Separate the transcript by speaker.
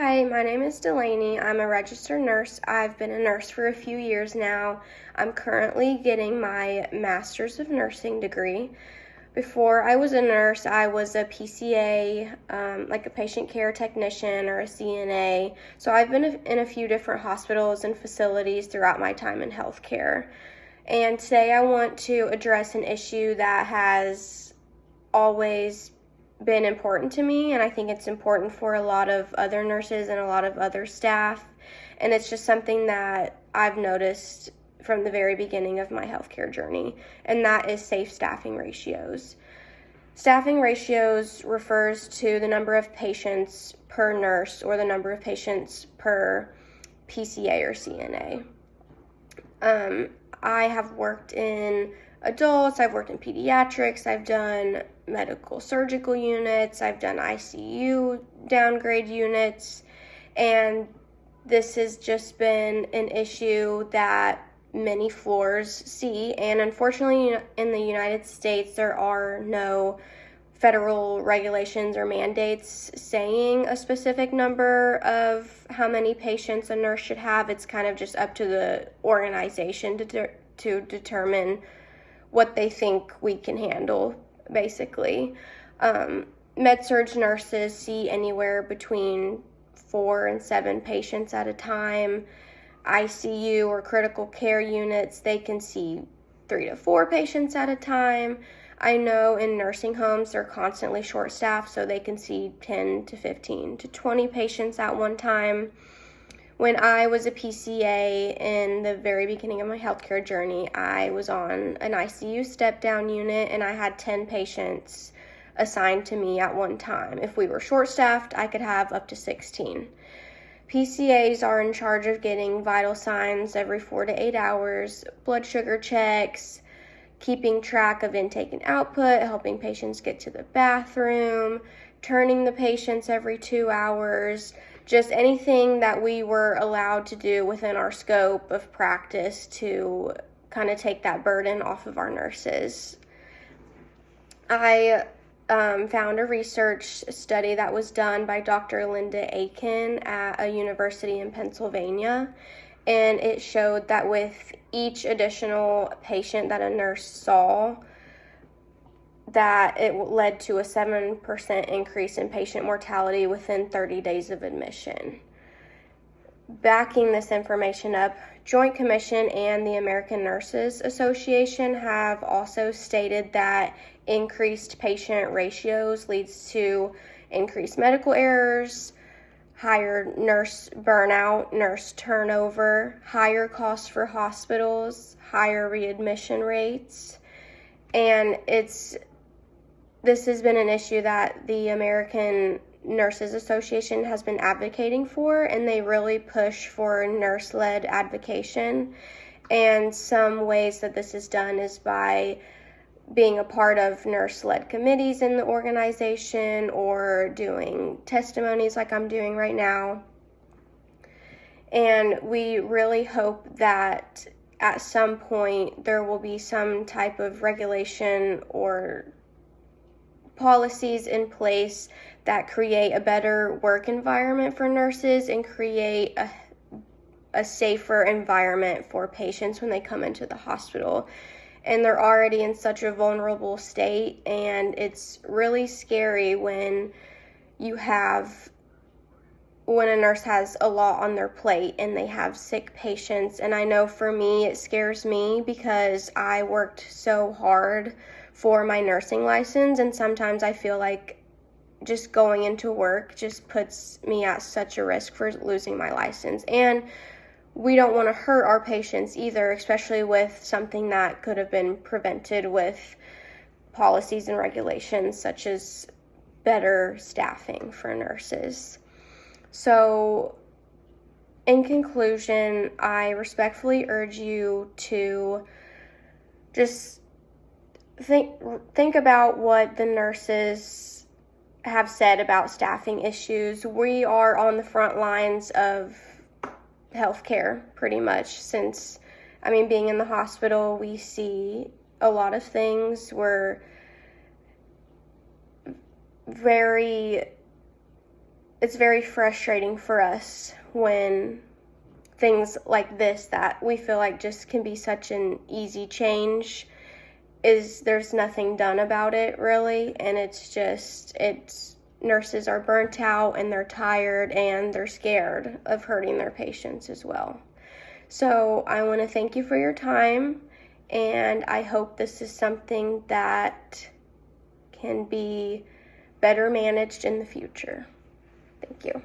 Speaker 1: Hi, my name is Delaney. I'm a registered nurse. I've been a nurse for a few years now. I'm currently getting my Master's of Nursing degree. Before I was a nurse, I was a PCA, like a patient care technician or a CNA. So I've been in a few different hospitals and facilities throughout my time in healthcare. And today I want to address an issue that has always been important to me, and I think it's important for a lot of other nurses and a lot of other staff, and it's just something that I've noticed from the very beginning of my healthcare journey, and that is safe staffing ratios. Staffing ratios refers to the number of patients per nurse or the number of patients per PCA or CNA. I have worked in adults, I've worked in pediatrics, I've done medical surgical units, I've done ICU downgrade units, and this has just been an issue that many floors see, and unfortunately in the United States there are no federal regulations or mandates saying a specific number of how many patients a nurse should have. It's kind of just up to the organization to determine what they think we can handle, basically. Med-surg nurses see anywhere between 4 and 7 patients at a time. ICU or critical care units, they can see 3 to 4 patients at a time. I know in nursing homes they're constantly short-staffed, so they can see 10 to 15 to 20 patients at one time. When I was a PCA in the very beginning of my healthcare journey, I was on an ICU step-down unit, and I had 10 patients assigned to me at one time. If we were short-staffed, I could have up to 16. PCAs are in charge of getting vital signs every 4 to 8 hours, blood sugar checks, keeping track of intake and output, helping patients get to the bathroom, turning the patients every 2 hours, just anything that we were allowed to do within our scope of practice to kind of take that burden off of our nurses. I found a research study that was done by Dr. Linda Aiken at a university in Pennsylvania, and it showed that with each additional patient that a nurse saw, that it led to a 7% increase in patient mortality within 30 days of admission. Backing this information up, Joint Commission and the American Nurses Association have also stated that increased patient ratios leads to increased medical errors, higher nurse burnout, nurse turnover, higher costs for hospitals, higher readmission rates, and this has been an issue that the American Nurses Association has been advocating for, and they really push for nurse-led advocation. And some ways that this is done is by being a part of nurse-led committees in the organization or doing testimonies like I'm doing right now. And we really hope that at some point there will be some type of regulation or policies in place that create a better work environment for nurses and create a safer environment for patients when they come into the hospital. And they're already in such a vulnerable state, and it's really scary when a nurse has a lot on their plate and they have sick patients. And I know for me, it scares me because I worked so hard for my nursing license, and sometimes I feel like just going into work just puts me at such a risk for losing my license. And we don't want to hurt our patients either, especially with something that could have been prevented with policies and regulations such as better staffing for nurses. So in conclusion, I respectfully urge you to just think about what the nurses have said about staffing issues. We are on the front lines of healthcare pretty much since, being in the hospital, we see a lot of things. We're very it's very frustrating for us when things like this that we feel like just can be such an easy change there's nothing done about it really, and it's nurses are burnt out and they're tired and they're scared of hurting their patients as well. So I want to thank you for your time, and I hope this is something that can be better managed in the future. Thank you.